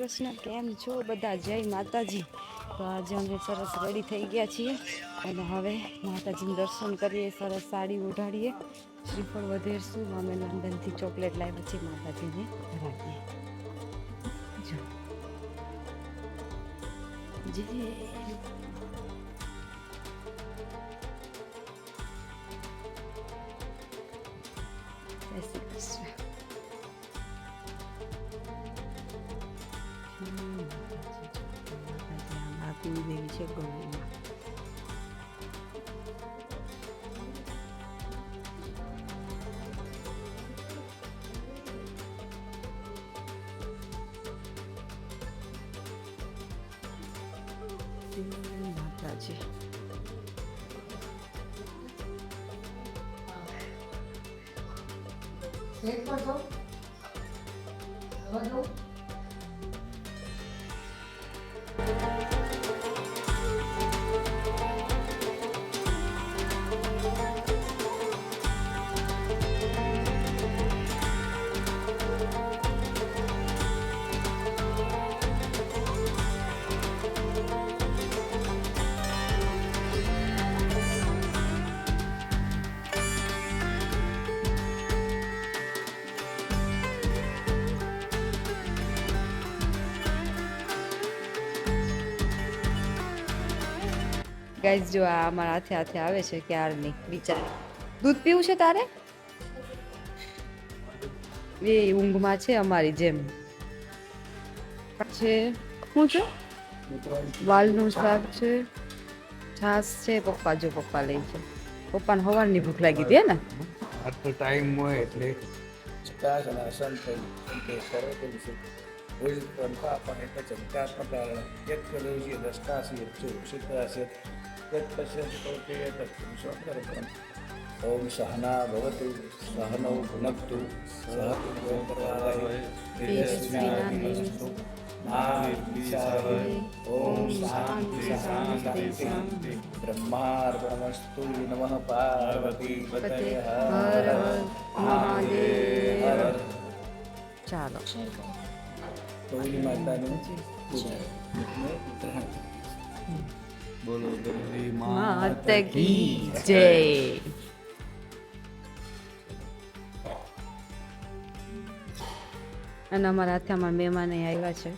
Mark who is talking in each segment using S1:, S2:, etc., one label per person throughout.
S1: કૃષ્ણ, કેમ છો બધા? જય માતાજી. તો આજે અમે સરસ રેડી થઈ ગયા છીએ અને હવે માતાજીનું દર્શન કરીએ, સરસ સાડી ઓઢાડીએ, શ્રીફળ વધેરશું. અમે લંડનથી ચોકલેટ લાવ્યા છીએ, માતાજીને ધરાવીએ. જો જય શ્રી કૃષ્ણ. આપી દેવી છે ગૌરીમાં. માતાજી ગાઈઝ, જો આ અમારા હાથે હાથે આવે છે ક્યારની બિચારી. દૂધ પીવું છે તારે? એ ઊંઘમાં છે અમારી જેમ. છે શું છે? વાલનું શાક છે, છાસ છે. પપ્પા જો પપ્પા લે છે. પપ્પાને સવારની ભૂખ લાગી હતી ને?
S2: આ તો ટાઈમ હોય એટલે ચકાસ અને આસન થઈ કે સરળ કરી છે. કોઈ પ્રંખા પણ એટલે ચમકાત્મક એક કરોજી દસ્તાસી સિદ્ધાસે એક પશ્ય તત્સંકરપણ. ઓમ સહના ભવતુ સહનૌ ભુનક્તુ સહ તેજસ્વીનાસ્તુ મા વિદ્વિષાવહૈ. ઓમ શાંતિ શાંતિ શાંતિ. બ્રહ્માર્પણમસ્તુ. નમઃ પાર્વતી પતયે હર હર મહાદેવ.
S1: ચાલો
S2: ગૌરી માતાનું પૂજન. બોલો ગૌરી
S1: માતા કી જય. અને અમારા હાથે અમારા મહેમાન આવ્યા છે.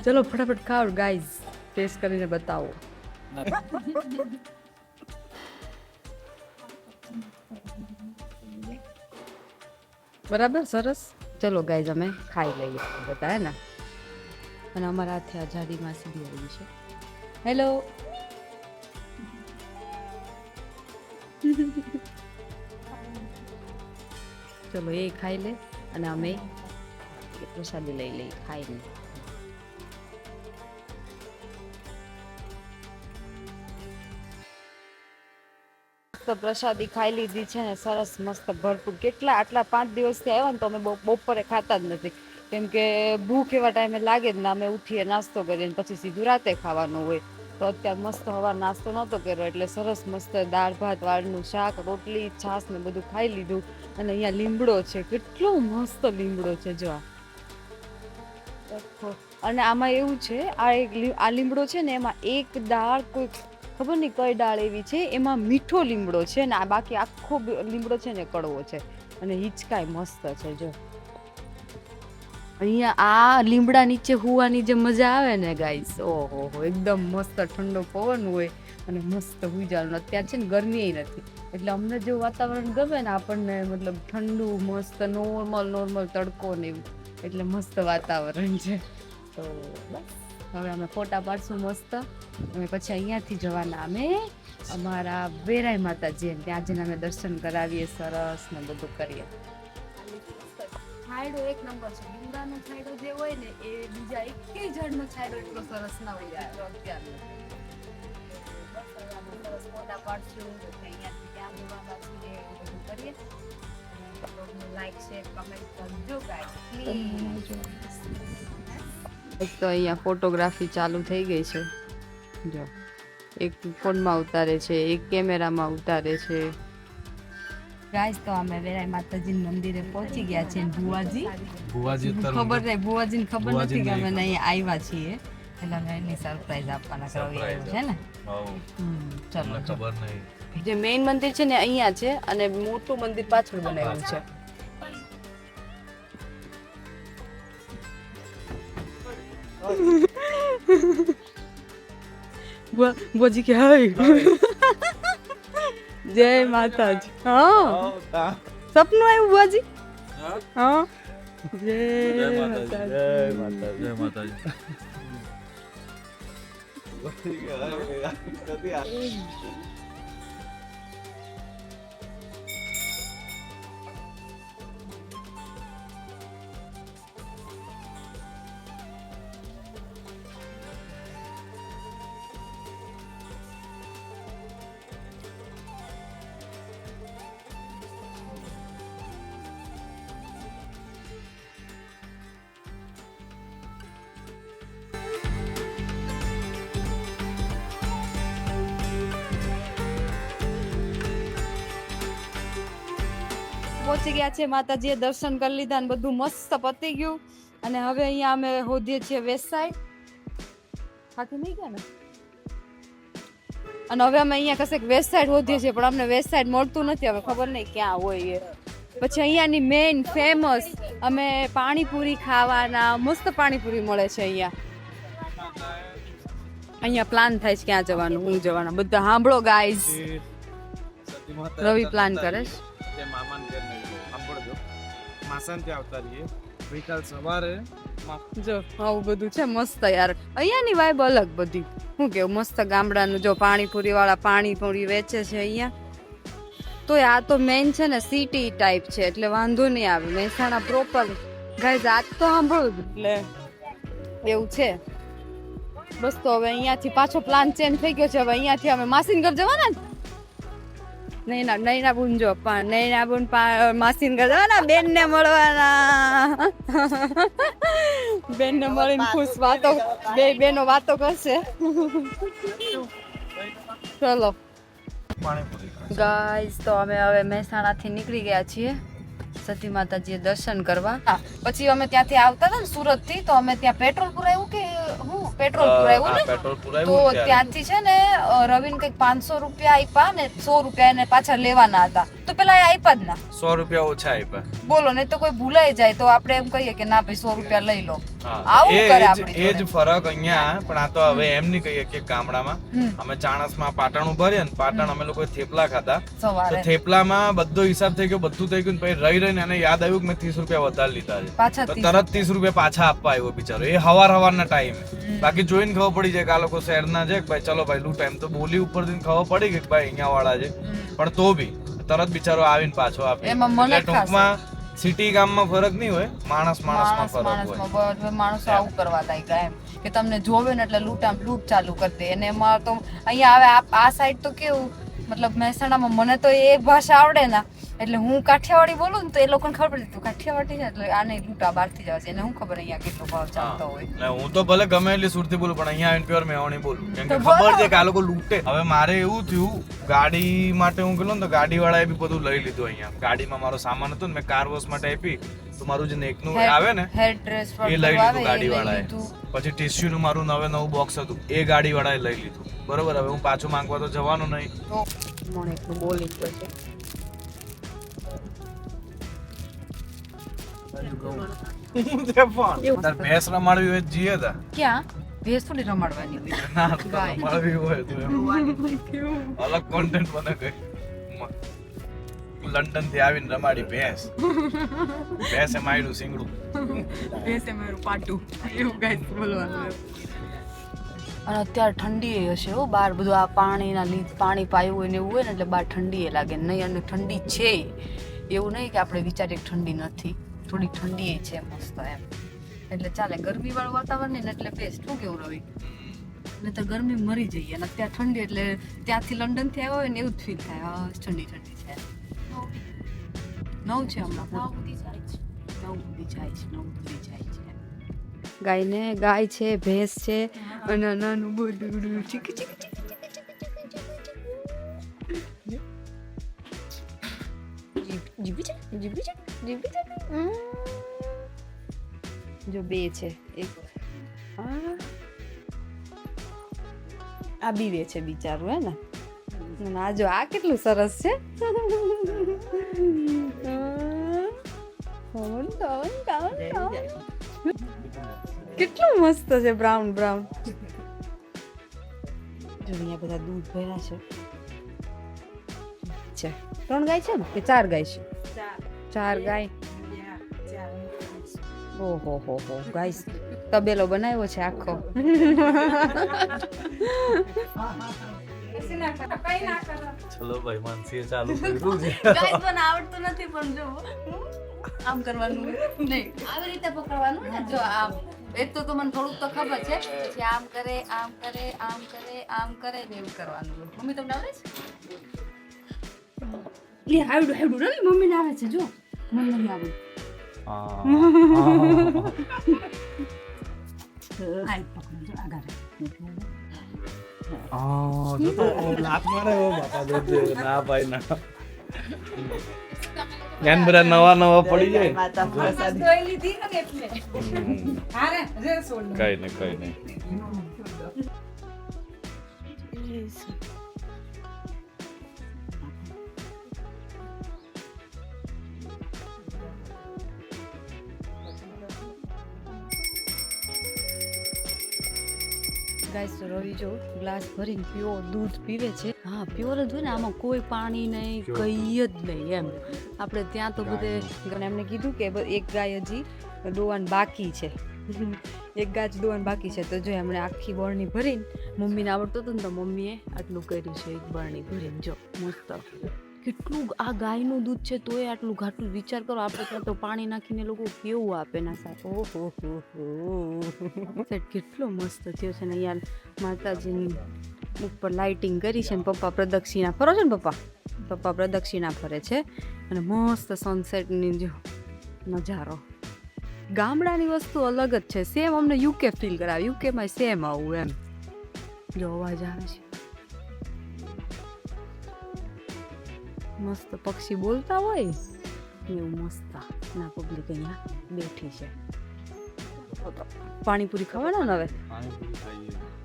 S1: ચલો ફટાફટ ખાઓ ગાઈઝ, ટેસ્ટ કરીને બતાવો. બરાબર, સરસ. ચલો ગાઈઝ, અમે ખાઈ લઈએ બધા, હે ને? અને અમારા હાથે આ જાડીમાં સીધી આવી છે. હેલો. ચલો એ ખાઈ લે અને અમે પ્રસાદી લઈ લઈએ ખાઈને. પ્રસાદી ખાઈ લીધી છે ને, સરસ મસ્ત ભરપૂર. કેટલા આટલા 5 દિવસથી આવ્યા ને તો અમે બપોરે ખાતા જ નથી, કેમ કે ભૂખ એવા ટાઈમે લાગે જ ને. અમે ઉઠીએ, નાસ્તો કરીએ, પછી સીધું રાતે ખાવાનું હોય. તો અત્યારે મસ્ત હવાર નાસ્તો નહોતો કર્યો એટલે સરસ મસ્ત દાળ ભાત, વાળનું શાક, રોટલી, છાસ ને બધું ખાઈ લીધું. અને અહીંયા લીમડો છે, કેટલો મસ્ત લીમડો છે જો. અને આમાં એવું છે, આ લીમડો છે ને, એમાં એક દાળ કોઈ ખબર નહીં કઈ દાળ એવી છે, એમાં મીઠો લીમડો છે ને, આ બાકી આખો લીમડો છે ને કડવો છે. અને હિંચકાય મસ્ત છે જો. અહીંયા આ લીમડા નીચે હુવાની જે મજા આવે ને ગાઈસ, ઓહો, એકદમ મસ્ત ઠંડો પવન હોય અને મસ્ત હુઈ જવાનું. અત્યારે છે ને ગરમી નથી, એટલે અમને જેવું વાતાવરણ ગમે ને આપણને, મતલબ ઠંડુ મસ્ત નોર્મલ તડકો ને એવું, એટલે મસ્ત વાતાવરણ છે. તો બસ હવે અમે ફોટા પાડશું મસ્ત. અમે પછી અહીંયાથી જવાના અમે અમારા વેરાઈ માતાજી, ત્યાં જઈને અમે દર્શન કરાવીએ, સરસ ને બધું કરીએ. છાંયડો એક નંબર છે. લીમડાનો છાંયડો જે હોય ને, એ બીજા એકેય ઝાડનો છાંયડો એટલો સરસ ના હોય અત્યારે. સરસ ફોટા પાડશું, અહીંયાથી ત્યાં જવાના છીએ, બધું કરીએ. લાઈક શેર કમેન્ટ કરજો ગાઈસ પ્લીઝ. તો અહીંયા ફોટોગ્રાફી ચાલુ થઈ ગઈ છે જો. એક ફોનમાં ઉતારે છે, એક કેમેરામાં ઉતારે છે. ગાઈસ તો અમે વેરાઈ માતાજીના મંદિરે પહોંચી ગયા છે. ભુવાજી
S3: ભુવાજી
S1: ખબર નહીં, ભુવાજીને ખબર નથી કે અમે અહીંયા આવ્યા છીએ, એટલે અમે એની સરપ્રાઈઝ આપવાના રવિ આવ્યો છે ને. ચલો
S3: ખબર નહીં.
S1: જે મેઇન મંદિર છે ને અહીંયા છે, અને મોટું મંદિર પાછળ બનાવ્યું છે. બોજી કે હાય જય માતાજી. હા સપનું આવ્યું બોજી. હા જય માતાજી.
S3: જય માતાજી.
S1: પહોંચી ગયા છે, માતાજીએ દર્શન કરી લીધા અને બધું મસ્ત પતી ગયું. અને હવે અહીંયા અમે હોદીએ છીએ વેસ્ટ સાઈડ. થાકી નહીં ગયા ને? અને હવે અમે અહીંયા કશેક વેસ્ટ સાઈડ હોદીએ છીએ, પણ અમને વેસ્ટ સાઈડ મળતું નથી. હવે ખબર નહીં ક્યાં હોય એ. પછી અહીંયાની મેઇન ફેમસ અમે પાણીપુરી ખાવાના, મસ્ત પાણીપુરી મળે છે અહીંયા. અહીંયા પ્લાન થાય છે ક્યાં જવાનું, હું જવાના. બધા સાંભળો ગાઈઝ, રવિ પ્લાન કરે છે.
S3: મામાને ઘર નહીં સાંભળજો, માસાને ત્યાં આવતા રહીએ. ગઈકાલ સવારે
S1: જો આવું બધું છે મસ્ત યાર. અહીંયાની વાઇબ અલગ બધી. શું કેવું મસ્ત ગામડાનું. જો પાણીપુરી વાળા પાણીપુરી વેચે છે અહીંયા. તો આ તો મેઇન છે ને સિટી ટાઈપ છે, એટલે વાંધો નહીં આવે. મહેસાણા પ્રોપર ગાઈઝ આજ તો સાંભળું એટલે એવું છે. બસ તો હવે અહીંયાથી પાછો પ્લાન ચેન્જ થઈ ગયો છે. હવે અહીંયાથી અમે માસીન ઘર જવાના ને. નૈના બુન જો નૈના બુન માસીન ઘર જવાના, બેન ને મળવાના. બેન ને મળીને ખુશ વાતો, બે બેનો વાતો કરશે. ચલો ગાઈઝ તો અમે હવે મહેસાણાથી નીકળી ગયા છીએ સતી માતાજીએ દર્શન કરવા. પછી અમે ત્યાંથી આવતા હતા ને સુરત થી, તો અમે ત્યાં પેટ્રોલ પુરાયું કે હું પેટ્રોલ પુરાયું ને, તો ત્યાંથી છે ને રવિને કંઈક 500 રૂપિયા આપ્યા ને 100 રૂપિયા એને પાછા લેવાના હતા. તો પેલા એ આપ્યા જ ના,
S3: 100 રૂપિયા ઓછા આપ્યા.
S1: બોલો ને, તો કોઈ ભૂલાઈ જાય તો આપણે એમ કહીએ કે ના ભાઈ 100 રૂપિયા લઈ લો. આવું કરે આપણે.
S3: એ જ ફરક અહીંયા. પણ આ તો હવે એમ નહીં કહીએ કે ગામડામાં અમે ચાણસમાં પાટણ ઉભા ને, પાટણ અમે લોકો થેપલા ખાધા. તો થેપલામાં બધો હિસાબ થઈ ગયો, બધું થઈ ગયું. પછી રહી રહીને એને યાદ આવ્યું કે મેં 30 રૂપિયા વધારે લીધા છે, તો તરત 30 રૂપિયા પાછા આપવા આવ્યો બિચારો. એ હવારના ટાઈમે. બાકી જોઈને ખબર પડી જાય કે આ લોકો શહેરના છે, ભાઈ ચલો ભાઈ લૂંટ. એમ તો બોલી ઉપર ખબર પડી કે ભાઈ અહીંયા વાળા છે, પણ તો બી તરત બિચારો આવીને પાછો આપે. ટૂંકમાં સિટી ગામમાં ફરક નહીં હોય, માણસમાં ફરક હોય.
S1: માણસો આવું કરવા લાગ્યા એમ કે તમને જોવે ને એટલે લૂંટ ચાલુ કરી દે. અને એમાં તો અહીંયા આવે આ સાઈડ તો કેવું, મતલબ મહેસાણામાં મને તો એ ભાષા આવડે ના, એટલે હું કાઠિયાવાડી બોલું ને તો એ લોકોને ખબર પડી તું કાઠિયાવાડી છે, એટલે આને લૂંટા બહારથી જવા છે. એને શું ખબર અહીંયા કેટલો ભાવ ચાલતો હોય.
S3: હું તો ભલે ગમે એટલી સુરતી બોલું, પણ અહીંયા આવીને પ્યોર મેવાણી બોલું, કેમ કે ખબર છે કે આ લોકો લૂંટે. હવે મારે એવું થયું, ગાડી માટે હું ગયો ને તો ગાડી વાળાએ બી બધું લઈ લીધું. અહીંયા ગાડીમાં મારો સામાન હતો ને, મેં કાર વોશ માટે આપી, તો મારું જે નેકનું આવે ને એ લઈ લીધું ગાડી વાળાએ. પછી ટીસ્યુ નું મારું નવું બોક્સ હતું, એ ગાડી વાળાએ લઈ લીધું. બરોબર, હવે હું પાછું માંગવા તો જવાનું નહીં. ભેંસ રમાડવી હોય જીએ તા
S1: ક્યાં ભેંસ થોડી રમાડવાની હોય.
S3: રમાડવી હોય તો અલગ કોન્ટેન્ટ બને. કઈ લંડન થી આવીને રમાડી ભેંસ, ભેંસે માર્યું સિંગડું,
S1: ભેંસે માર્યું પાટું, એવું ગાઈસ બોલવાનું. અને અત્યારે ઠંડી હશે હો બહાર. બધું આ પાણી પાયું હોય ને એવું હોય ને, એટલે બહાર ઠંડી લાગે નહીં. અને ઠંડી છે એવું નહીં કે આપણે વિચારીએ ઠંડી નથી, થોડી ઠંડી છે મસ્ત એમ. એટલે ચાલે. ગરમી વાળું વાતાવરણ ને એટલે બેસ્ટ. શું કેવું રવિ? ને તો ગરમી મરી જઈએ, અને અત્યારે ઠંડી, એટલે ત્યાંથી લંડન થી આવ્યો હોય ને એવું જ ફીલ થાય. ઠંડી છે. 9 છે હમણાં, 9 સુધી જાય છે. ગાય છે, ભેંસ છે, અને નાનું બોલું ચીકી ચીકી. જીબી છે જીબી છે જો બે છે એક આ બીવે છે બિચારું હે ને અને આ જો આ કેટલું સરસ છે કેટલું મસ્ત છે બ્રાઉન બ્રાઉન જો અહીંયા બધા દૂધ ભર્યા છે 3 ગાય છે ને કે 4 ગાય છે 4 ગાય ઓહો હો હો ગાઈસ તબેલો બનાવ્યો છે આખો
S3: ચલો ભાઈ માનસીએ ચાલુ કર્યું છે
S1: ગાઈસ મને આવડતું નથી પણ જો આમ કરવાનું નહીં આવી રીતે પકડવાનું ને જો આમ એ તો મને થોડુંક તો ખબર છે પછી આમ કરે આમ કરે આમ કરે આમ કરે ને એવું કરવાનું મમ્મી તમને આવડે છે લે આવડું ને મમ્મીને આવે છે જો મને નહીં આવડે આઈ પકડજો આગળ
S3: જો તો લાત મારે ઓ બાપા જોજે ના ભાઈ ના જ્ઞાન બધા નવા પડી જાય
S1: માતા પ્રસાદ જોઈ લીધી ને એટલે હારે રે સોલ
S3: કઈ નહીં
S1: ગાઈસ તો રવિ જો ગ્લાસ ભરીને પ્યોર દૂધ પીવે છે હા પ્યોર જ હોય ને આમાં કોઈ પાણી નહીં કઈ જ નહીં એમ આપણે ત્યાં તો બધે એમને કીધું કે એક ગાય હજી દોવાનું બાકી છે એક ગાય દોવાનું બાકી છે તો જો એમણે આખી બરણી ભરીને મમ્મીને આવડતું હતું ને તો મમ્મીએ આટલું કર્યું છે એક બરણી ભરીને જો મસ્ત કેટલું આ ગાયનું દૂધ છે તોય આટલું ઘાટું વિચાર કરો આપણે ત્યાં તો પાણી નાખીને લોકો કેવું આપે ના સાથે ઓહો કેટલો મસ્ત થયો છે ને યાર માતાજીની ઉપર લાઇટિંગ કરી છે ને પપ્પા પ્રદક્ષિણા ફરો છો ને પપ્પા પ્રદક્ષિણા ફરે છે અને મસ્ત સનસેટની જો નજારો ગામડાની વસ્તુ અલગ જ છે સેમ અમને યુકે ફીલ કરાવે યુકેમાં સેમ આવું એમ જો અવાજ આવે છે મસ્ત પક્ષી બોલતા હોય એવું મસ્ત ના પબ્લિક અહીંયા બેઠી છે પાણીપુરી ખાવાના ને હવે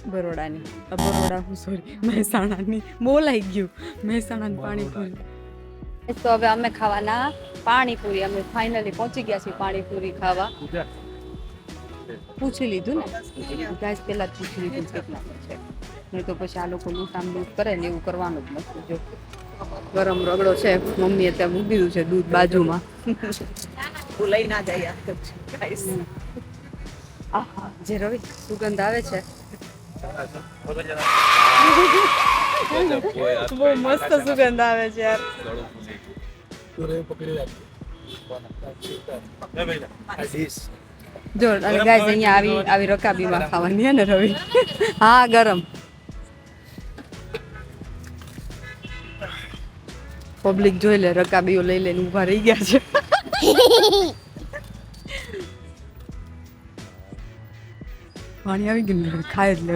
S1: બરોડા હું સોરી મહેસાણાની બોલાઈ ગયું મહેસાણાની પાણીપુરી તો હવે અમે ખાવાના પાણીપુરી અમે ફાઇનલી પહોંચી ગયા છીએ પાણીપુરી ખાવા પૂછી લીધું ને ગાઈસ પહેલા જ પૂછી લીધું કેટલા છે નહીં તો પછી આ લોકો લૂંટામ લૂંટ કરે ને એવું કરવાનું જ નથી જો ગરમ રગડો છે મમ્મીએ ત્યાં મૂકી દીધું છે દૂધ બાજુમાં લઈ ના જાય જે રવિ સુગંધ આવે છે બહુ મસ્ત સુગંધ આવે છે યાર જો અને ગાઈસ અહીંયા આવી રકાબીમાં ખાવાની હે ને રવિ હા ગરમ પબ્લિક જોઈ લે રકાબીઓ લઈ લઈને ઊભા રહી ગયા છે પાણી આવી ગયું ખાય જ લે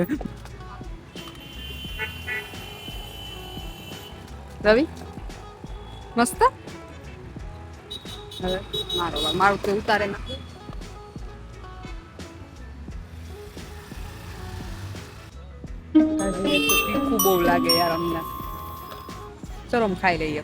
S1: રવિ મસ્ત હવે મારું તો ઉતારે ના તીખું બહુ લાગે યાર અમને ચલો ખાઈ લઈએ